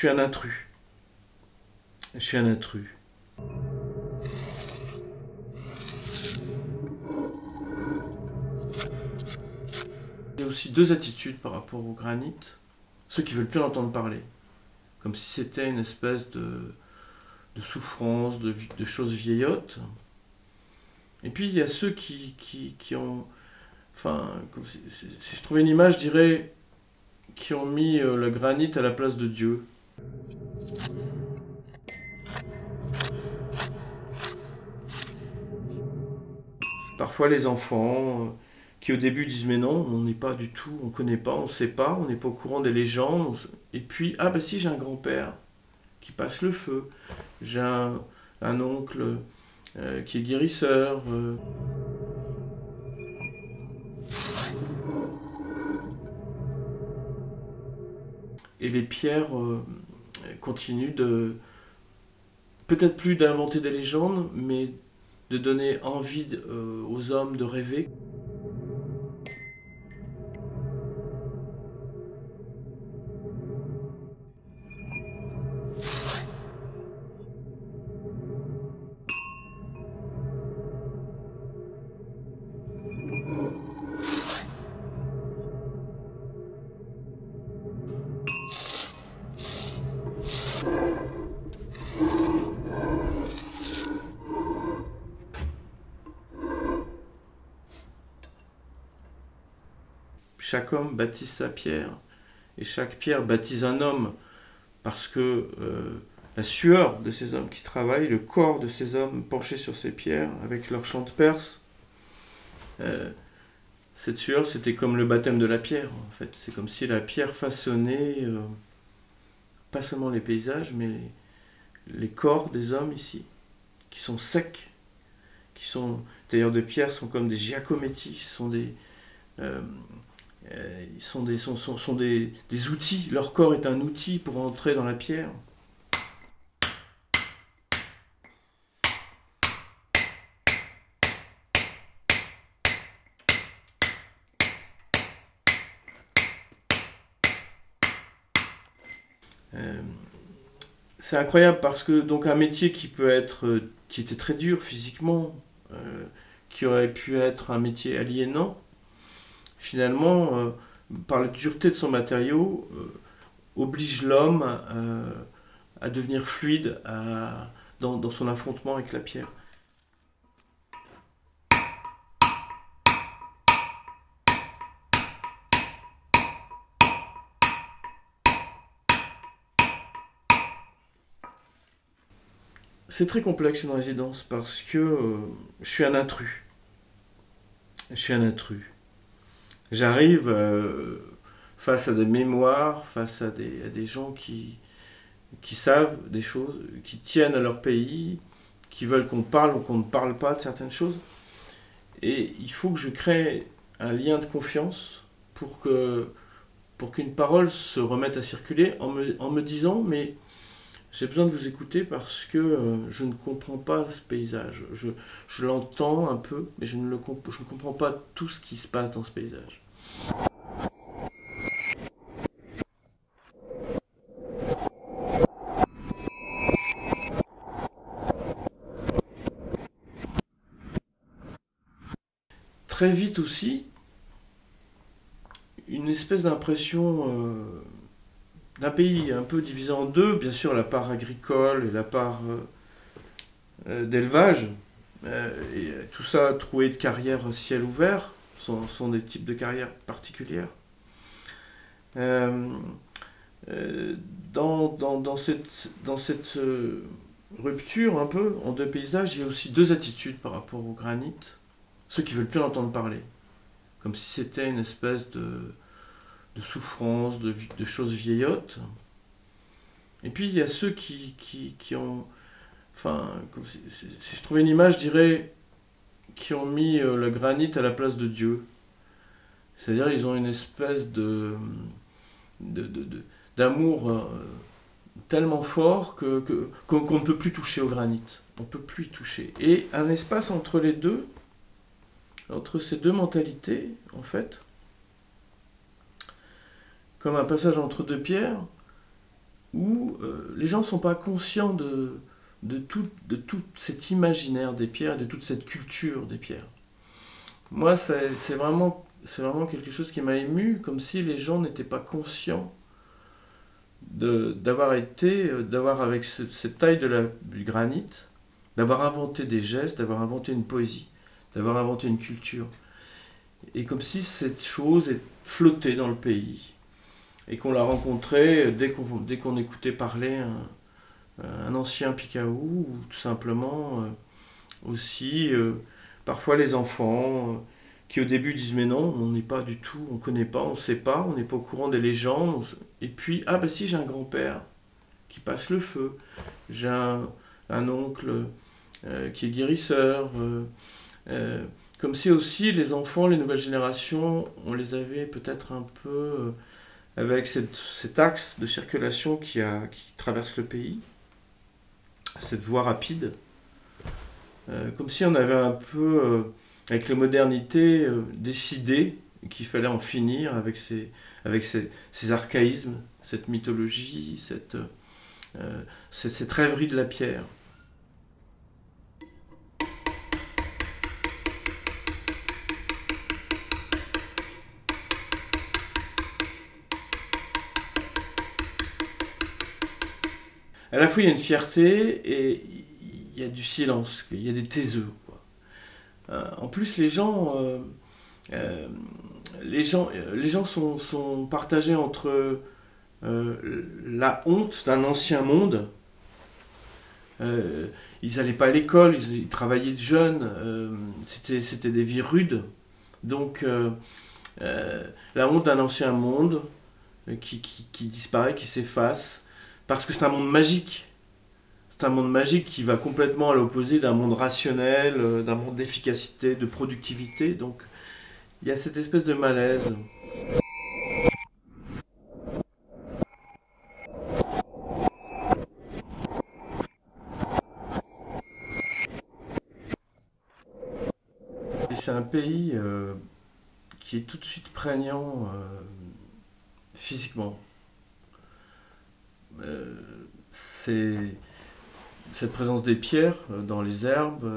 suis un intrus. Je suis un intrus. Il y a aussi deux attitudes par rapport au granit. Ceux qui veulent plus entendre parler. Comme si c'était une espèce de souffrance, de choses vieillottes. Et puis il y a ceux qui ont... Enfin, si je trouvais une image, je dirais qui ont mis le granit à la place de Dieu. Parfois les enfants qui au début disent mais non, on n'est pas du tout, on connaît pas, on sait pas, on n'est pas au courant des légendes. Et puis, ah bah si, j'ai un grand-père qui passe le feu, j'ai un oncle qui est guérisseur. Et les pierres continuent de, peut-être plus d'inventer des légendes, mais de donner envie aux hommes de rêver. Chaque homme baptise sa pierre, et chaque pierre baptise un homme, parce que la sueur de ces hommes qui travaillent, le corps de ces hommes penchés sur ces pierres, avec leur chant de perse, cette sueur, c'était comme le baptême de la pierre, en fait. C'est comme si la pierre façonnait, pas seulement les paysages, mais les corps des hommes ici, qui sont secs, qui sont, d'ailleurs de pierre, sont comme des giacometti, sont des... ils sont des outils, leur corps est un outil pour entrer dans la pierre. C'est incroyable parce que donc un métier qui peut être, qui était très dur physiquement, qui aurait pu être un métier aliénant, finalement, par la dureté de son matériau, oblige l'homme à devenir fluide dans son affrontement avec la pierre. C'est très complexe une résidence parce que je suis un intrus. Je suis un intrus. J'arrive face à des mémoires, face à des gens qui savent des choses, qui tiennent à leur pays, qui veulent qu'on parle ou qu'on ne parle pas de certaines choses. Et il faut que je crée un lien de confiance pour qu'une parole se remette à circuler en me disant mais j'ai besoin de vous écouter parce que je ne comprends pas ce paysage. Je l'entends un peu, mais je ne comprends pas tout ce qui se passe dans ce paysage. Très vite aussi, une espèce d'impression d'un pays un peu divisé en deux, bien sûr la part agricole et la part d'élevage, et tout ça troué de carrières à ciel ouvert, sont des types de carrières particulières. Euh, dans cette rupture un peu en deux paysages, il y a aussi deux attitudes par rapport au granit. Ceux qui veulent plus entendre parler, comme si c'était une espèce de souffrance, de choses vieillottes. Et puis il y a ceux qui ont... Enfin, si je trouvais une image, je dirais qui ont mis le granit à la place de Dieu. C'est-à-dire ils ont une espèce d'amour tellement fort qu'on ne peut plus toucher au granit. On ne peut plus y toucher. Et un espace entre les deux, entre ces deux mentalités, en fait, comme un passage entre deux pierres, où les gens ne sont pas conscients de tout cet imaginaire des pierres, de toute cette culture des pierres. Moi, c'est vraiment quelque chose qui m'a ému, comme si les gens n'étaient pas conscients d'avoir avec cette taille du granit, d'avoir inventé des gestes, d'avoir inventé une poésie, d'avoir inventé une culture. Et comme si cette chose flottait dans le pays. Et qu'on la rencontrait dès qu'on écoutait parler un ancien Picaou, ou tout simplement aussi parfois les enfants qui au début disent mais non, on n'est pas du tout, on ne connaît pas, on ne sait pas, on n'est pas au courant des légendes. Et puis, ah ben si, j'ai un grand-père qui passe le feu, j'ai un oncle qui est guérisseur. Comme si aussi les enfants, les nouvelles générations, on les avait peut-être un peu avec cet axe de circulation qui traverse le pays, cette voie rapide, comme si on avait un peu, avec la modernité, décidé qu'il fallait en finir avec ces archaïsmes, cette mythologie, cette rêverie de la pierre. À la fois, il y a une fierté et il y a du silence, il y a des taiseux, quoi. En plus, euh, les gens sont partagés entre la honte d'un ancien monde. Ils n'allaient pas à l'école, ils travaillaient de jeunes, c'était des vies rudes. Donc, la honte d'un ancien monde qui disparaît, qui s'efface, parce que c'est un monde magique. C'est un monde magique qui va complètement à l'opposé d'un monde rationnel, d'un monde d'efficacité, de productivité. Donc il y a cette espèce de malaise. Et c'est un pays qui est tout de suite prégnant physiquement. Euh, c'est cette présence des pierres dans les herbes,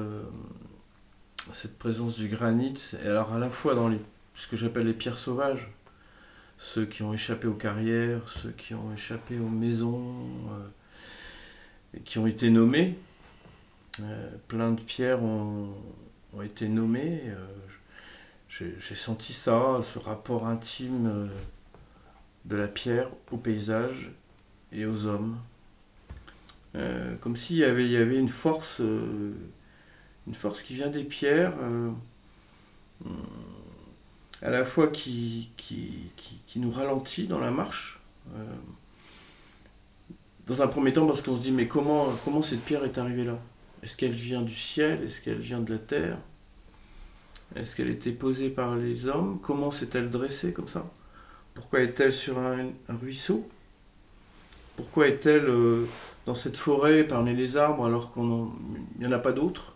cette présence du granit, et alors à la fois dans ce que j'appelle les pierres sauvages, ceux qui ont échappé aux carrières, ceux qui ont échappé aux maisons, et qui ont été nommés. Plein de pierres ont été nommées. J'ai senti ça, ce rapport intime de la pierre au paysage et aux hommes. Comme s'il y avait une force qui vient des pierres, à la fois qui nous ralentit dans la marche. Dans un premier temps, parce qu'on se dit, mais comment cette pierre est arrivée là? Est-ce qu'elle vient du ciel? Est-ce qu'elle vient de la terre? Est-ce qu'elle a été posée par les hommes? Comment s'est-elle dressée comme ça? Pourquoi est-elle sur un ruisseau? Pourquoi est-elle dans cette forêt parmi les arbres alors qu'il n'y en a pas d'autres?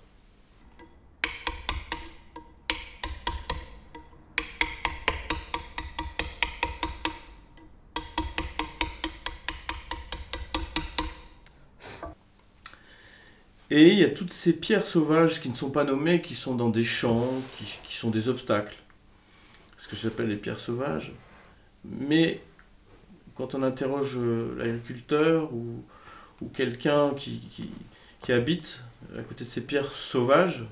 Et il y a toutes ces pierres sauvages qui ne sont pas nommées, qui sont dans des champs, qui sont des obstacles. Ce que j'appelle les pierres sauvages. Mais quand on interroge l'agriculteur ou quelqu'un qui habite à côté de ces pierres sauvages,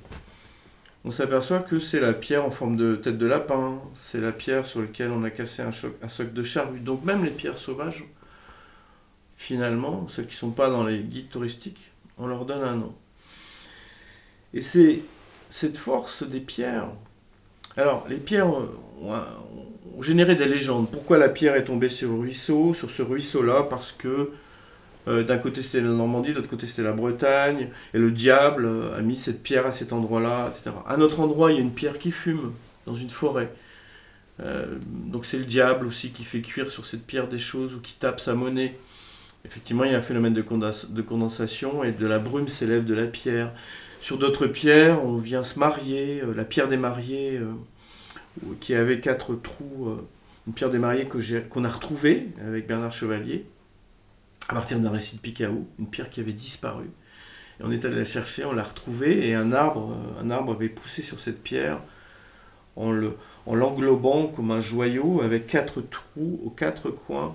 on s'aperçoit que c'est la pierre en forme de tête de lapin, c'est la pierre sur laquelle on a cassé un soc de charrue. Donc même les pierres sauvages, finalement, celles qui ne sont pas dans les guides touristiques, on leur donne un nom. Et c'est cette force des pierres. Alors, les pierres ont généré des légendes. Pourquoi la pierre est tombée sur le ruisseau? Sur ce ruisseau-là, parce que d'un côté c'était la Normandie, de l'autre côté c'était la Bretagne, et le diable a mis cette pierre à cet endroit-là, etc. À un autre endroit, il y a une pierre qui fume dans une forêt. Donc c'est le diable aussi qui fait cuire sur cette pierre des choses ou qui tape sa monnaie. Effectivement, il y a un phénomène de condensation et de la brume s'élève de la pierre. Sur d'autres pierres, on vient se marier. La pierre des mariés, qui avait 4 trous, une pierre des mariés qu'on a retrouvée avec Bernard Chevalier. à partir d'un récit de Picaou, une pierre qui avait disparu. Et on est allé la chercher, on l'a retrouvée, et un arbre avait poussé sur cette pierre en l'englobant comme un joyau avec 4 trous aux 4 coins,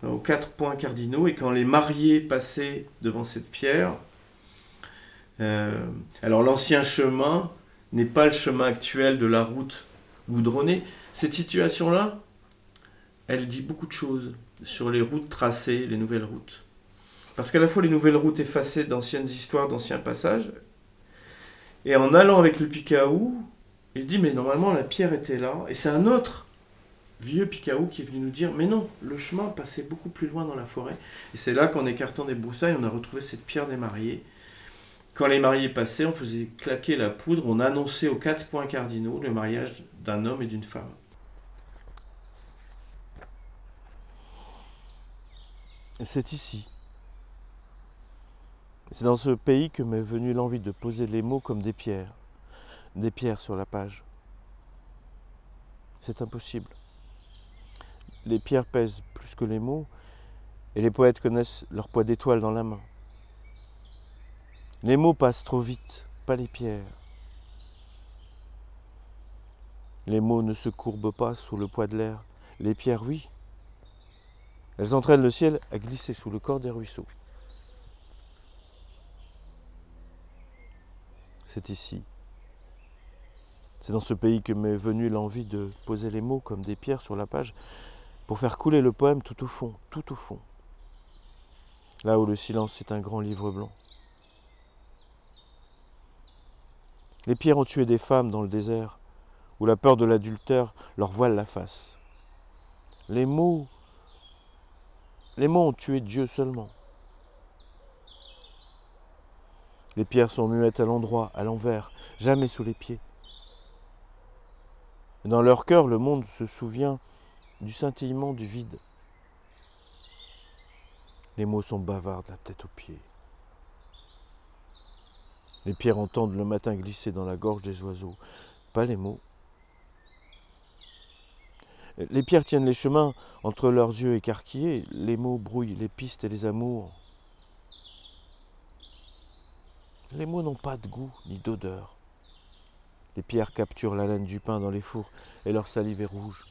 aux 4 points cardinaux. Et quand les mariés passaient devant cette pierre, alors l'ancien chemin n'est pas le chemin actuel de la route goudronnée. Cette situation-là, elle dit beaucoup de choses sur les routes tracées, les nouvelles routes. Parce qu'à la fois les nouvelles routes effacées d'anciennes histoires, d'anciens passages, et en allant avec le Picaou, il dit mais normalement la pierre était là, et c'est un autre vieux Picaou qui est venu nous dire mais non, le chemin passait beaucoup plus loin dans la forêt. Et c'est là qu'en écartant des broussailles, on a retrouvé cette pierre des mariés. Quand les mariés passaient, on faisait claquer la poudre, on annonçait aux 4 points cardinaux le mariage d'un homme et d'une femme. Et c'est ici. C'est dans ce pays que m'est venue l'envie de poser les mots comme des pierres sur la page. C'est impossible. Les pierres pèsent plus que les mots, et les poètes connaissent leur poids d'étoile dans la main. Les mots passent trop vite, pas les pierres. Les mots ne se courbent pas sous le poids de l'air. Les pierres, oui. Elles entraînent le ciel à glisser sous le corps des ruisseaux. C'est ici. C'est dans ce pays que m'est venue l'envie de poser les mots comme des pierres sur la page pour faire couler le poème tout au fond, tout au fond. Là où le silence est un grand livre blanc. Les pierres ont tué des femmes dans le désert, où la peur de l'adultère leur voile la face. Les mots ont tué Dieu seulement. Les pierres sont muettes à l'endroit, à l'envers, jamais sous les pieds. Et dans leur cœur, le monde se souvient du scintillement du vide. Les mots sont bavards de la tête aux pieds. Les pierres entendent le matin glisser dans la gorge des oiseaux, pas les mots. Les pierres tiennent les chemins entre leurs yeux écarquillés, les mots brouillent les pistes et les amours. Les mots n'ont pas de goût ni d'odeur. Les pierres capturent la laine du pain dans les fours et leur salive est rouge.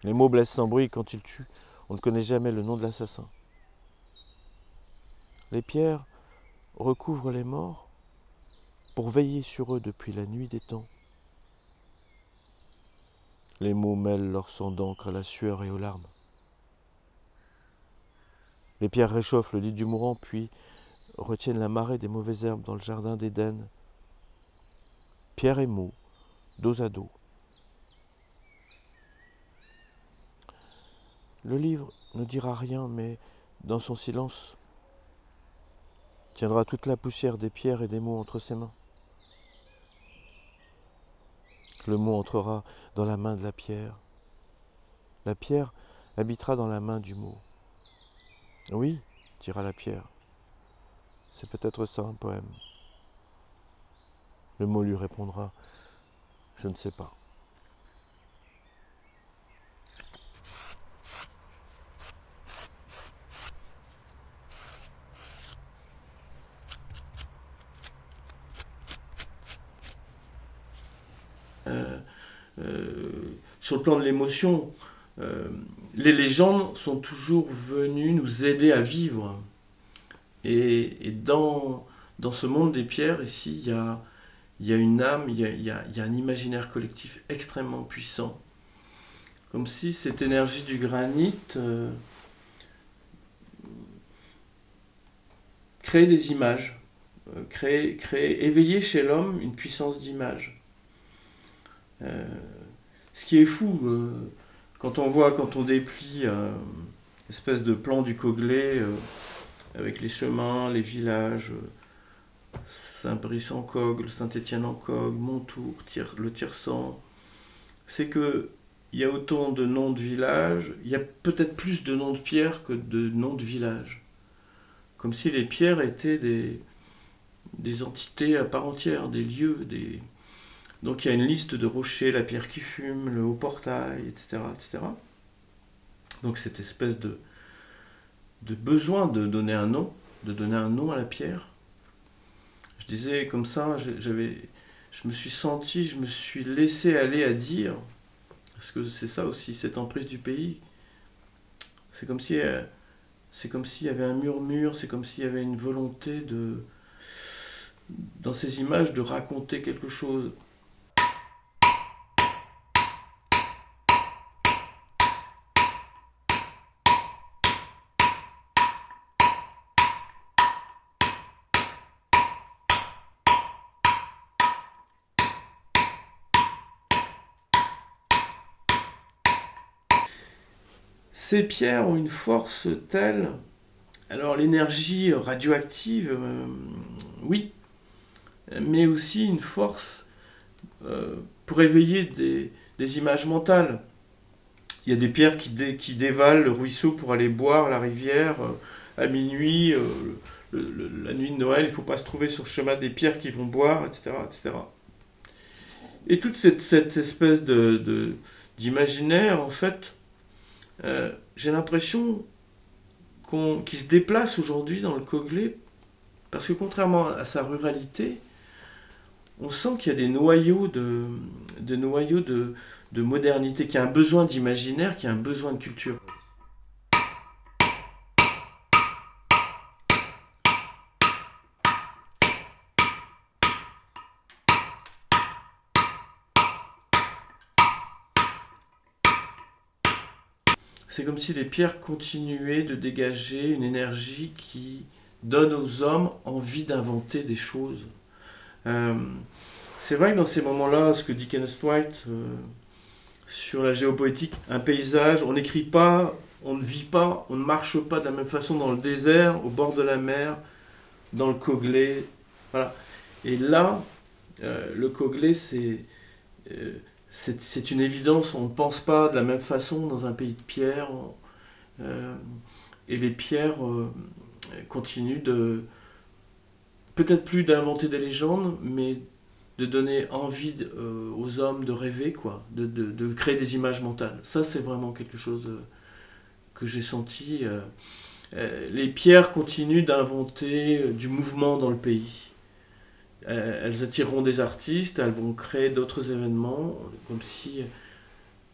Les mots blessent sans bruit quand ils tuent, on ne connaît jamais le nom de l'assassin. Les pierres recouvrent les morts pour veiller sur eux depuis la nuit des temps. Les mots mêlent leur sang d'encre à la sueur et aux larmes. Les pierres réchauffent le lit du mourant, puis retiennent la marée des mauvaises herbes dans le jardin d'Éden. Pierre et mots, dos à dos. Le livre ne dira rien, mais dans son silence, tiendra toute la poussière des pierres et des mots entre ses mains. Le mot entrera dans la main de la pierre. La pierre habitera dans la main du mot. Oui, dira la pierre, c'est peut-être ça un poème. Le mot lui répondra, je ne sais pas. Sur le plan de l'émotion, les légendes sont toujours venues nous aider à vivre. Et dans ce monde des pierres, ici, il y a une âme, il y a un imaginaire collectif extrêmement puissant. Comme si cette énergie du granit créait des images, éveillait chez l'homme une puissance d'image. Ce qui est fou, quand on déplie l'espèce de plan du Coglais avec les chemins, les villages, Saint-Brice-en-Cogle, Saint-Étienne-en-Cogle, Montour, le Tiercent, c'est que il y a autant de noms de villages, il y a peut-être plus de noms de pierres que de noms de villages. Comme si les pierres étaient des entités à part entière, des lieux, Donc il y a une liste de rochers, la pierre qui fume, le haut portail, etc., etc. Donc cette espèce de besoin de donner un nom à la pierre. Je disais comme ça, je me suis senti, je me suis laissé aller à dire, parce que c'est ça aussi, cette emprise du pays. C'est comme si, c'est comme s'il y avait un murmure, c'est comme s'il y avait une volonté dans ces images, de raconter quelque chose. Ces pierres ont une force telle. Alors l'énergie radioactive, oui, mais aussi une force pour éveiller des images mentales. Il y a des pierres qui dévalent le ruisseau pour aller boire la rivière à minuit, la nuit de Noël. Il ne faut pas se trouver sur le chemin des pierres qui vont boire, etc. etc. Et toute cette espèce d'imaginaire, en fait, j'ai l'impression qu'il se déplace aujourd'hui dans le Coglais, parce que contrairement à sa ruralité, on sent qu'il y a des noyaux de modernité, qu'il y a un besoin d'imaginaire, qu'il y a un besoin de culture. C'est comme si les pierres continuaient de dégager une énergie qui donne aux hommes envie d'inventer des choses. C'est vrai que dans ces moments-là, ce que dit Kenneth White sur la géopoétique, un paysage, on n'écrit pas, on ne vit pas, on ne marche pas de la même façon dans le désert, au bord de la mer, dans le Coglais. Voilà. Et là, le Coglais, c'est une évidence, on ne pense pas de la même façon dans un pays de pierre. Et les pierres continuent peut-être plus d'inventer des légendes, mais de donner envie aux hommes de rêver, quoi, de créer des images mentales. Ça, c'est vraiment quelque chose que j'ai senti. Les pierres continuent d'inventer du mouvement dans le pays. Elles attireront des artistes, elles vont créer d'autres événements, comme si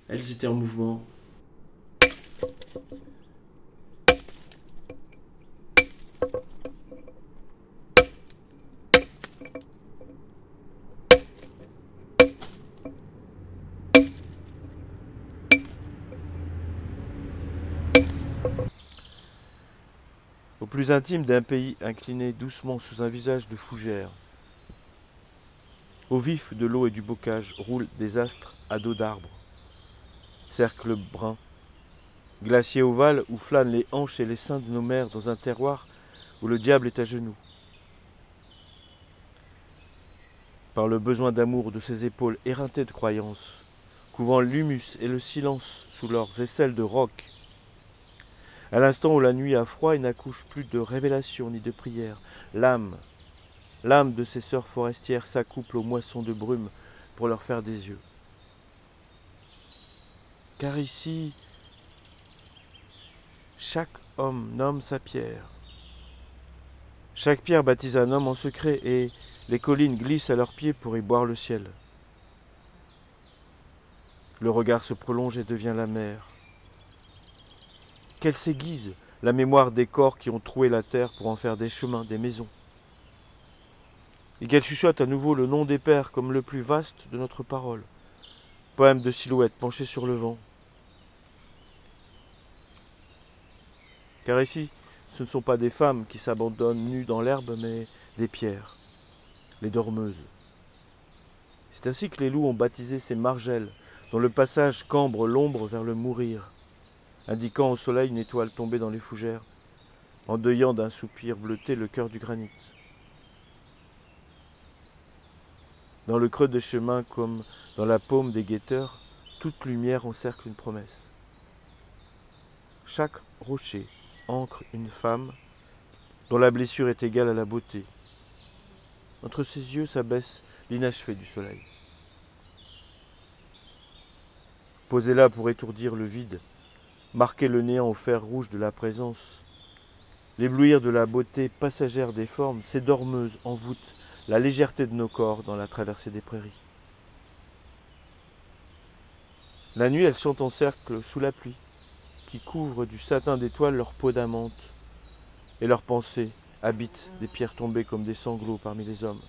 elles étaient en mouvement. Au plus intime d'un pays incliné doucement sous un visage de fougère, au vif de l'eau et du bocage roulent des astres à dos d'arbres, cercles bruns, glaciers ovales où flânent les hanches et les seins de nos mères dans un terroir où le diable est à genoux. Par le besoin d'amour de ses épaules éreintées de croyances, couvrant l'humus et le silence sous leurs aisselles de roc, à l'instant où la nuit a froid et n'accouche plus de révélation ni de prière, l'âme de ces sœurs forestières s'accouple aux moissons de brume pour leur faire des yeux. Car ici, chaque homme nomme sa pierre. Chaque pierre baptise un homme en secret et les collines glissent à leurs pieds pour y boire le ciel. Le regard se prolonge et devient la mer. Qu'elle s'aiguise, la mémoire des corps qui ont troué la terre pour en faire des chemins, des maisons. Et qu'elle chuchote à nouveau le nom des pères comme le plus vaste de notre parole. Poème de silhouette penché sur le vent. Car ici, ce ne sont pas des femmes qui s'abandonnent nues dans l'herbe, mais des pierres, les dormeuses. C'est ainsi que les loups ont baptisé ces margelles, dont le passage cambre l'ombre vers le mourir, indiquant au soleil une étoile tombée dans les fougères, endeuillant d'un soupir bleuté le cœur du granit. Dans le creux des chemins, comme dans la paume des guetteurs, toute lumière encercle une promesse. Chaque rocher ancre une femme dont la blessure est égale à la beauté. Entre ses yeux s'abaisse l'inachevé du soleil. Posée là pour étourdir le vide, marquer le néant au fer rouge de la présence, l'éblouir de la beauté passagère des formes, ces dormeuses envoûtent la légèreté de nos corps dans la traversée des prairies. La nuit, elles sont en cercle sous la pluie, qui couvre du satin d'étoiles leur peau d'amante, et leurs pensées habitent des pierres tombées comme des sanglots parmi les hommes.